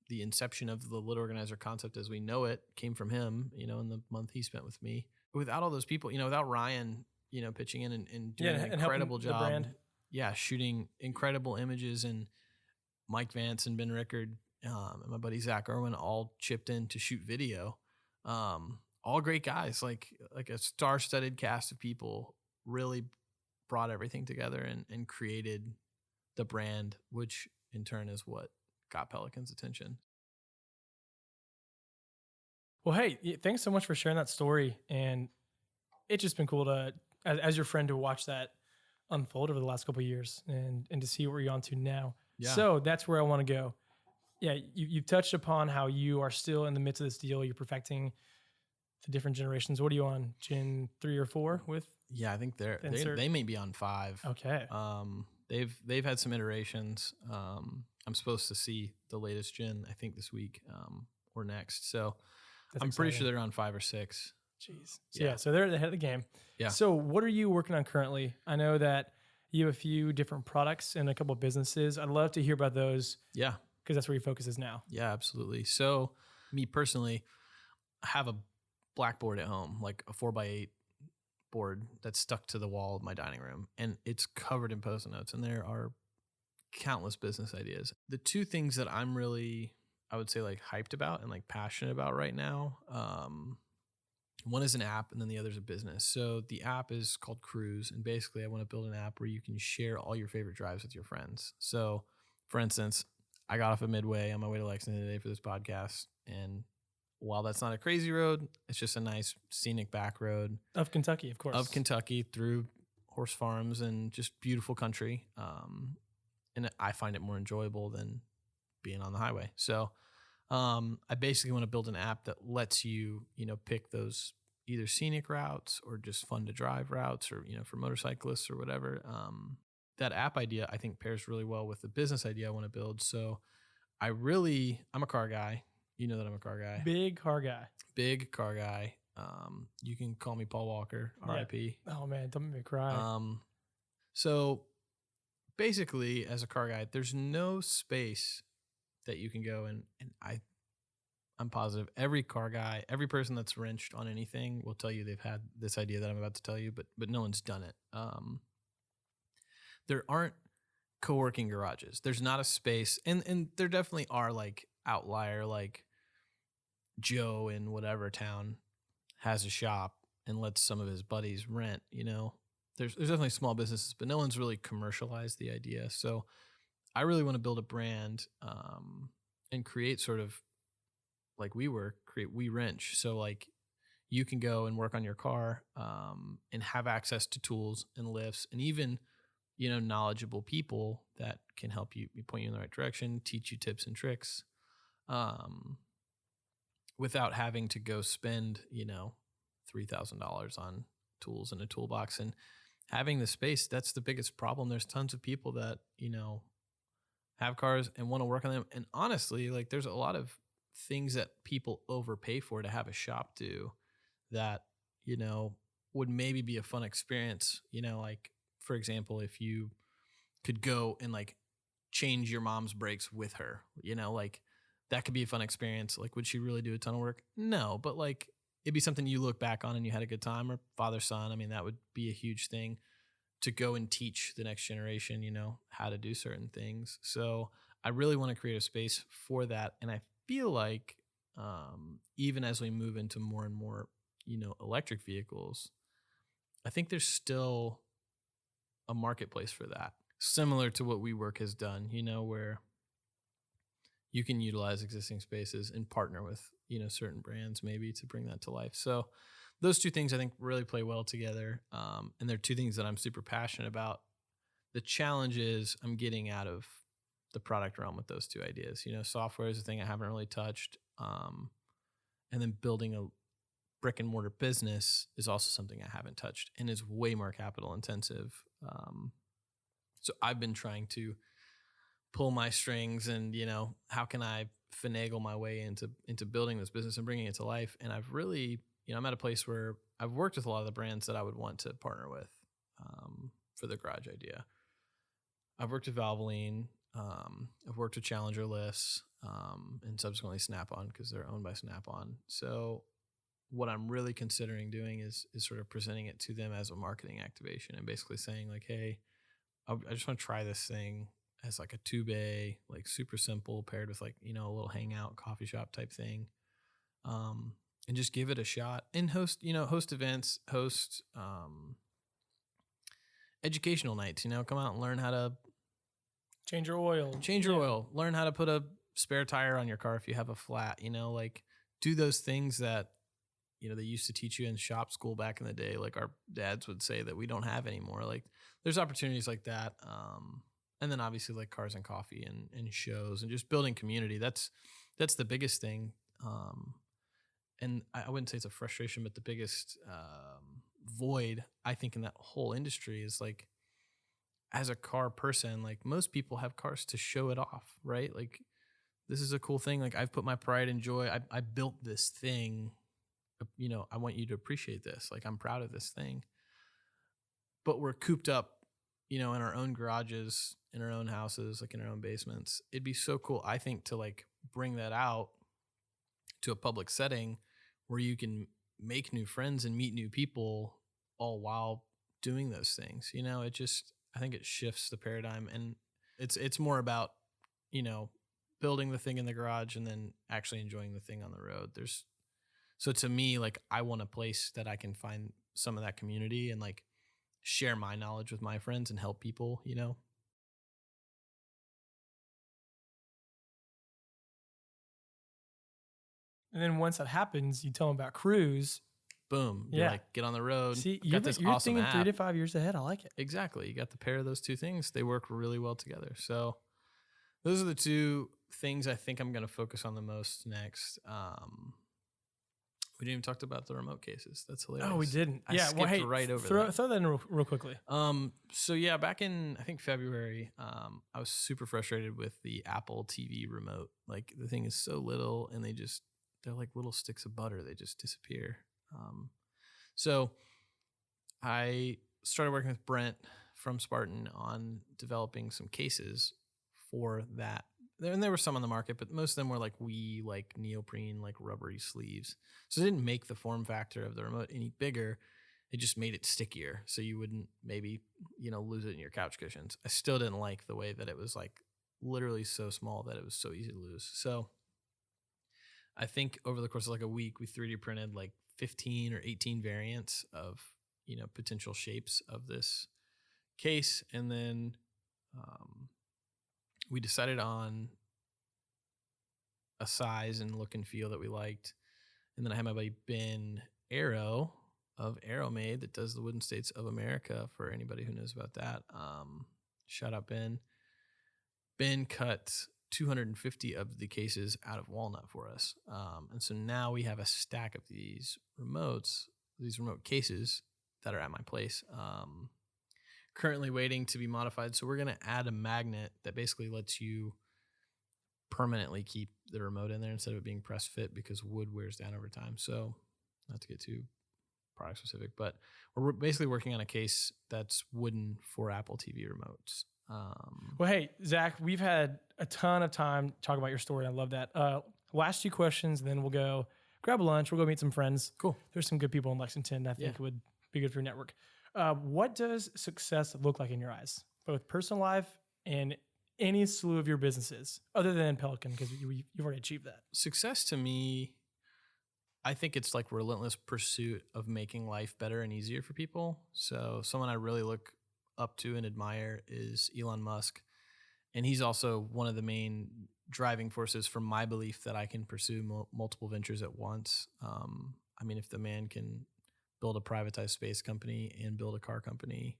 the inception of the Lit Organizer concept as we know it came from him, in the month he spent with me. Without all those people, without Ryan, pitching in and doing an incredible job. The brand. Yeah, shooting incredible images, and Mike Vance and Ben Rickard and my buddy Zach Irwin all chipped in to shoot video. All great guys, like a star-studded cast of people, really brought everything together and created the brand, which in turn is what got Pelican's attention. Well, hey, thanks so much for sharing that story. And it's just been cool to, as your friend, to watch that unfold over the last couple of years and to see where you're on to now. Yeah. So that's where I want to go. Yeah, you've touched upon how you are still in the midst of this deal. You're perfecting the different generations. What are you on, Gen 3 or 4 with Yeah, I think Insert. they may be on 5. Okay. They've had some iterations. I'm supposed to see the latest gen, I think this week, or next. So That's I'm pretty sure exciting. they're on 5 or 6. Jeez. So Yeah. so they're ahead of the game. Yeah. So what are you working on currently? I know that you have a few different products and a couple of businesses. I'd love to hear about those Yeah. because that's where your focus is now. Yeah, absolutely. So me personally, I have a blackboard at home, like a 4x8 board that's stuck to the wall of my dining room, and it's covered in post-it notes, and there are countless business ideas. The two things that I'm really, I would say, like hyped about and like passionate about right now, one is an app, and then the other is a business. So the app is called Cruise, and basically I want to build an app where you can share all your favorite drives with your friends. So for instance, I got off at Midway on my way to Lexington today for this podcast, and while that's not a crazy road, it's just a nice scenic back road Of Kentucky, of course. of Kentucky through horse farms and just beautiful country. And I find it more enjoyable than being on the highway. So I basically want to build an app that lets you, pick those either scenic routes or just fun to drive routes, or, for motorcyclists or whatever. That app idea, I think, pairs really well with the business idea I want to build. So I'm a car guy. You know that I'm a car guy. Big car guy. Big car guy. You can call me Paul Walker, Yeah. RIP. Oh man, don't make me cry. So basically, as a car guy, there's no space that you can go in, and I'm positive every car guy, every person that's wrenched on anything will tell you they've had this idea that I'm about to tell you, but no one's done it. There aren't co-working garages. There's not a space, and there definitely are like outlier, like Joe in whatever town has a shop and lets some of his buddies rent. There's definitely small businesses, but no one's really commercialized the idea. So I really want to build a brand and create sort of like create We Wrench. So like you can go and work on your car and have access to tools and lifts and even, knowledgeable people that can help you point you in the right direction, teach you tips and tricks without having to go spend, $3,000 on tools in a toolbox. And having the space, that's the biggest problem. There's tons of people that, have cars and want to work on them. And honestly, like there's a lot of things that people overpay for to have a shop do that, would maybe be a fun experience. Like for example, if you could go and like change your mom's brakes with her, like that could be a fun experience. Like, would she really do a ton of work? No, but like it'd be something you look back on and you had a good time, or father, son. I mean, that would be a huge thing to go and teach the next generation, how to do certain things. So I really want to create a space for that. And I feel like even as we move into more and more, electric vehicles, I think there's still a marketplace for that, similar to what WeWork has done, where you can utilize existing spaces and partner with, certain brands maybe to bring that to life. So those two things I think really play well together. And they're two things that I'm super passionate about. The challenge is I'm getting out of the product realm with those two ideas. Software is a thing I haven't really touched. And then building a brick and mortar business is also something I haven't touched and is way more capital intensive. So I've been trying to pull my strings and, how can I finagle my way into building this business and bringing it to life. And I've really, I'm at a place where I've worked with a lot of the brands that I would want to partner with for the garage idea. I've worked with Valvoline. I've worked with Challenger Lifts and subsequently Snap-on because they're owned by Snap-on. So what I'm really considering doing is sort of presenting it to them as a marketing activation and basically saying like, hey, I just want to try this thing as like a 2-bay, like super simple, paired with like, a little hangout coffee shop type thing. And just give it a shot and host events, host educational nights, come out and learn how to Change your oil. Learn how to put a spare tire on your car if you have a flat, like do those things that, they used to teach you in shop school back in the day. Like our dads would say that we don't have anymore. Like there's opportunities like that. And then obviously like cars and coffee and shows and just building community. That's the biggest thing. And I wouldn't say it's a frustration, but the biggest void, I think, in that whole industry is like, as a car person, like most people have cars to show it off, right? Like this is a cool thing. Like I've put my pride and joy. I built this thing. I want you to appreciate this. Like I'm proud of this thing. But we're cooped up, in our own garages, in our own houses, like in our own basements. It'd be so cool, I think, to like bring that out to a public setting where you can make new friends and meet new people all while doing those things. I think it shifts the paradigm, and it's more about, building the thing in the garage and then actually enjoying the thing on the road. So to me, like I want a place that I can find some of that community and like share my knowledge with my friends and help people. And then once that happens, you tell them about Cruise. Boom. Be Yeah. like, get on the road. See, I've got you're awesome thinking app. 3 to 5 years ahead. I like it. Exactly. You got the pair of those two things. They work really well together. So those are the two things I think I'm going to focus on the most next. We didn't even talk about the remote cases. That's hilarious. Oh, we didn't. I skipped right over that. Throw that in real quickly. So yeah, back in, I think February, I was super frustrated with the Apple TV remote. Like the thing is so little and they're like little sticks of butter. They just disappear. So I started working with Brent from Spartan on developing some cases for that. And there were some on the market, but most of them were like neoprene, like rubbery sleeves. So it didn't make the form factor of the remote any bigger. It just made it stickier. So you wouldn't maybe, lose it in your couch cushions. I still didn't like the way that it was like literally so small that it was so easy to lose. So I think over the course of like a week, we 3D printed like 15 or 18 variants of, potential shapes of this case. And then we decided on a size and look and feel that we liked. And then I had my buddy Ben Arrow of ArrowMade that does the Wooden States of America, for anybody who knows about that. Shout out Ben. Ben cut 250 of the cases out of walnut for us. And so now we have a stack of these remote cases that are at my place. Currently waiting to be modified. So we're going to add a magnet that basically lets you permanently keep the remote in there instead of it being press fit, because wood wears down over time. So not to get too product specific, but we're basically working on a case that's wooden for Apple TV remotes. Well, hey, Zach, we've had a ton of time talking about your story. I love that. Last 2 questions, and then we'll go grab a lunch. We'll go meet some friends. Cool. There's some good people in Lexington that I think would be good for your network. What does success look like in your eyes, both personal life and any slew of your businesses, other than Pelican, because you've already achieved that? Success to me, I think it's like relentless pursuit of making life better and easier for people. So someone I really look up to and admire is Elon Musk. And he's also one of the main driving forces for my belief that I can pursue multiple ventures at once. I mean, if the man can build a privatized space company and build a car company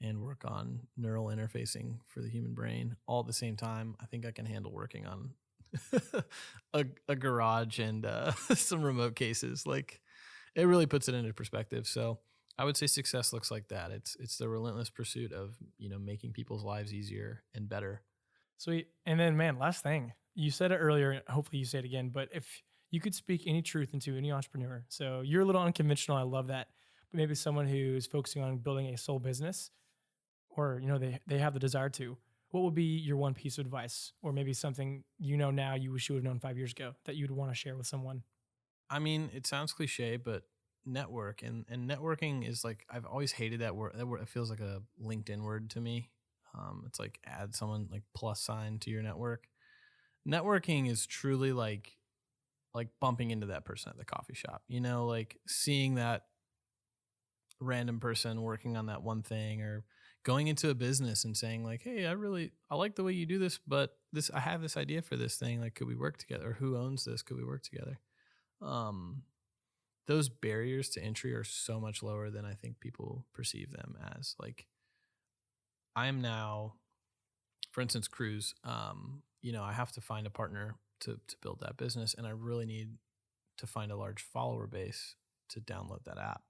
and work on neural interfacing for the human brain all at the same time, I think I can handle working on a garage and some remote cases. Like, it really puts it into perspective. So I would say success looks like that. It's the relentless pursuit of, making people's lives easier and better. Sweet. And then, man, last thing. You said it earlier, hopefully you say it again, but if you could speak any truth into any entrepreneur, so you're a little unconventional, I love that, but maybe someone who's focusing on building a sole business, or, they have the desire to, what would be your one piece of advice, or maybe something now you wish you would have known 5 years ago that you'd want to share with someone? I mean, it sounds cliche, but network and networking is like, I've always hated that word. That word, it feels like a LinkedIn word to me. It's like add someone like plus sign to your network. Networking is truly like bumping into that person at the coffee shop, like seeing that random person working on that one thing, or going into a business and saying like, hey, I like the way you do this, but I have this idea for this thing. Like, could we work together? Or who owns this? Could we work together? Those barriers to entry are so much lower than I think people perceive them as. Like, I am now, for instance, Cruise, I have to find a partner to build that business, and I really need to find a large follower base to download that app.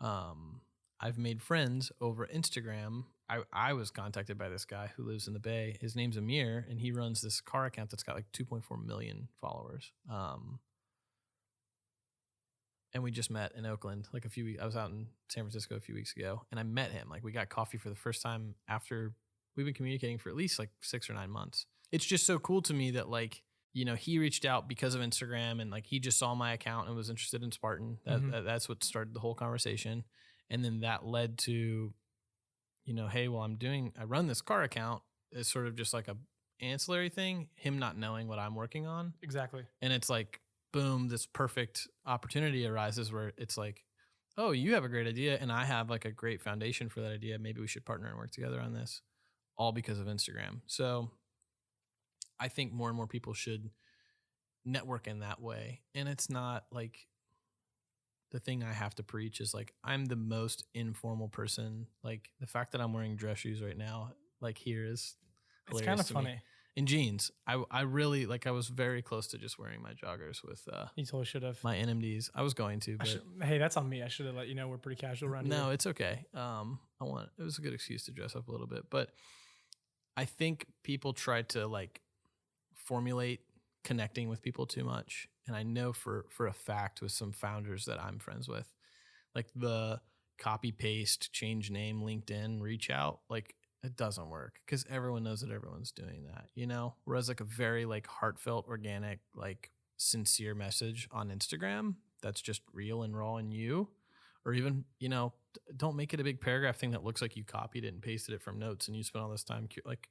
I've made friends over Instagram. I was contacted by this guy who lives in the Bay. His name's Amir, and he runs this car account that's got like 2.4 million followers. And we just met in Oakland like a few weeks. I was out in San Francisco a few weeks ago, and I met him. Like we got coffee for the first time after we've been communicating for at least like 6 or 9 months. It's just so cool to me that like, you know, he reached out because of Instagram, and like he just saw my account and was interested in Spartan. That's what started the whole conversation. And then that led to, you know, hey, well, I run this car account. It's sort of just like a ancillary thing, him not knowing what I'm working on. Exactly. And it's like, boom, this perfect opportunity arises where it's like, oh, you have a great idea and I have like a great foundation for that idea. Maybe we should partner and work together on this, all because of Instagram. So I think more and more people should network in that way. And it's not like, the thing I have to preach is like, I'm the most informal person. Like the fact that I'm wearing dress shoes right now, like here is hilarious. It's kind of funny. Me. In jeans. I really like, I was very close to just wearing my joggers with you totally should have. My NMDs. I was going to, but hey, that's on me. I should have let you know we're pretty casual around here. No, it's okay. It was a good excuse to dress up a little bit, but I think people try to like formulate connecting with people too much. And I know for a fact with some founders that I'm friends with, like the copy paste, change name, LinkedIn, reach out, like it doesn't work because everyone knows that everyone's doing that, you know? Whereas like a very like heartfelt, organic, like sincere message on Instagram that's just real and raw in you, or even, you know, don't make it a big paragraph thing that looks like you copied it and pasted it from notes and you spent all this time like,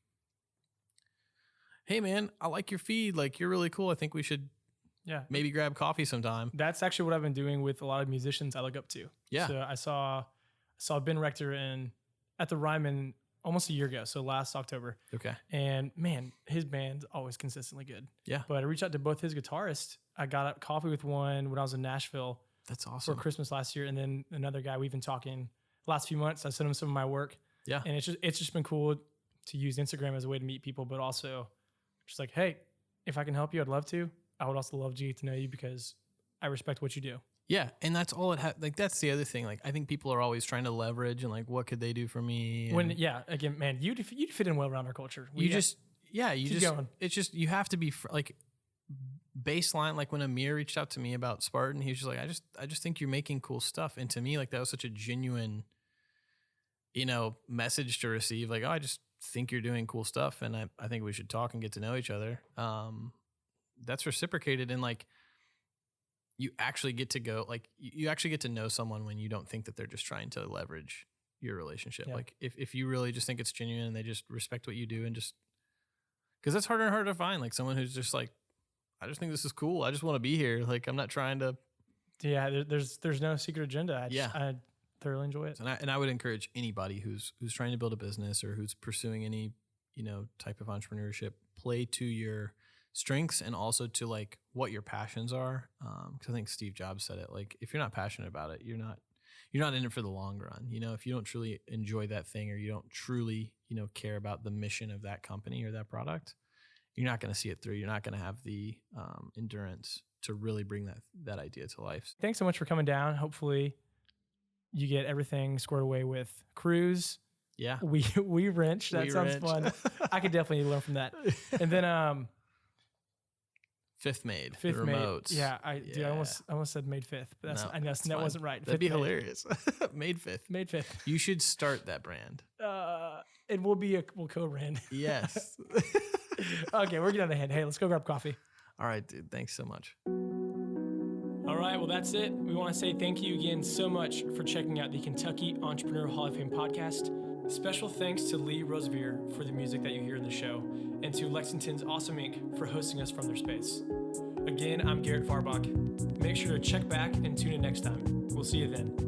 hey man, I like your feed. Like you're really cool. I think we should maybe grab coffee sometime. That's actually what I've been doing with a lot of musicians I look up to. Yeah. So I saw Ben Rector at the Ryman almost a year ago. So last October. Okay. And man, his band's always consistently good. Yeah. But I reached out to both his guitarists. I got a coffee with one when I was in Nashville. That's awesome. For Christmas last year. And then another guy we've been talking last few months. I sent him some of my work. Yeah. And it's just been cool to use Instagram as a way to meet people, but also just like, hey, if I can help you, I'd love to. I would also love to get to know you because I respect what you do. Yeah. And that's all it had. Like, that's the other thing. Like, I think people are always trying to leverage and like, what could they do for me? And Again, man, you'd fit in well around our culture. Keep going. It's just, you have to be like baseline. Like when Amir reached out to me about Spartan, he was just like, I just think you're making cool stuff. And to me, like that was such a genuine, you know, message to receive. Like, oh, I just think you're doing cool stuff. And I think we should talk and get to know each other. That's reciprocated. And like, you actually get to go, like you actually get to know someone when you don't think that they're just trying to leverage your relationship. Yeah. Like if you really just think it's genuine and they just respect what you do and just, cause that's harder and harder to find. Like someone who's just like, I just think this is cool. I just want to be here. Like I'm not trying to. Yeah. There's no secret agenda. I thoroughly enjoy it. And I would encourage anybody who's trying to build a business or who's pursuing any, you know, type of entrepreneurship, play to your strengths and also to like what your passions are. Cause I think Steve Jobs said it, like, if you're not passionate about it, you're not in it for the long run. You know, if you don't truly enjoy that thing or you don't truly, you know, care about the mission of that company or that product, you're not going to see it through. You're not going to have the endurance to really bring that idea to life. Thanks so much for coming down. Hopefully you get everything squared away with Cruise. Yeah. We wrench. That sounds fun. I could definitely learn from that. And then, Fifth Made. Remotes. Yeah. I almost said Made Fifth, but that wasn't right. That'd be hilarious. Made Fifth. Made Fifth. You should start that brand. And we'll co-brand. Yes. Okay, we're getting out of hand. Hey, let's go grab coffee. All right, dude. Thanks so much. All right, well, that's it. We want to say thank you again so much for checking out the Kentucky Entrepreneur Hall of Fame podcast. Special thanks to Lee Roseveare for the music that you hear in the show, and to Lexington's Awesome Inc. for hosting us from their space. Again, I'm Garrett Farbach. Make sure to check back and tune in next time. We'll see you then.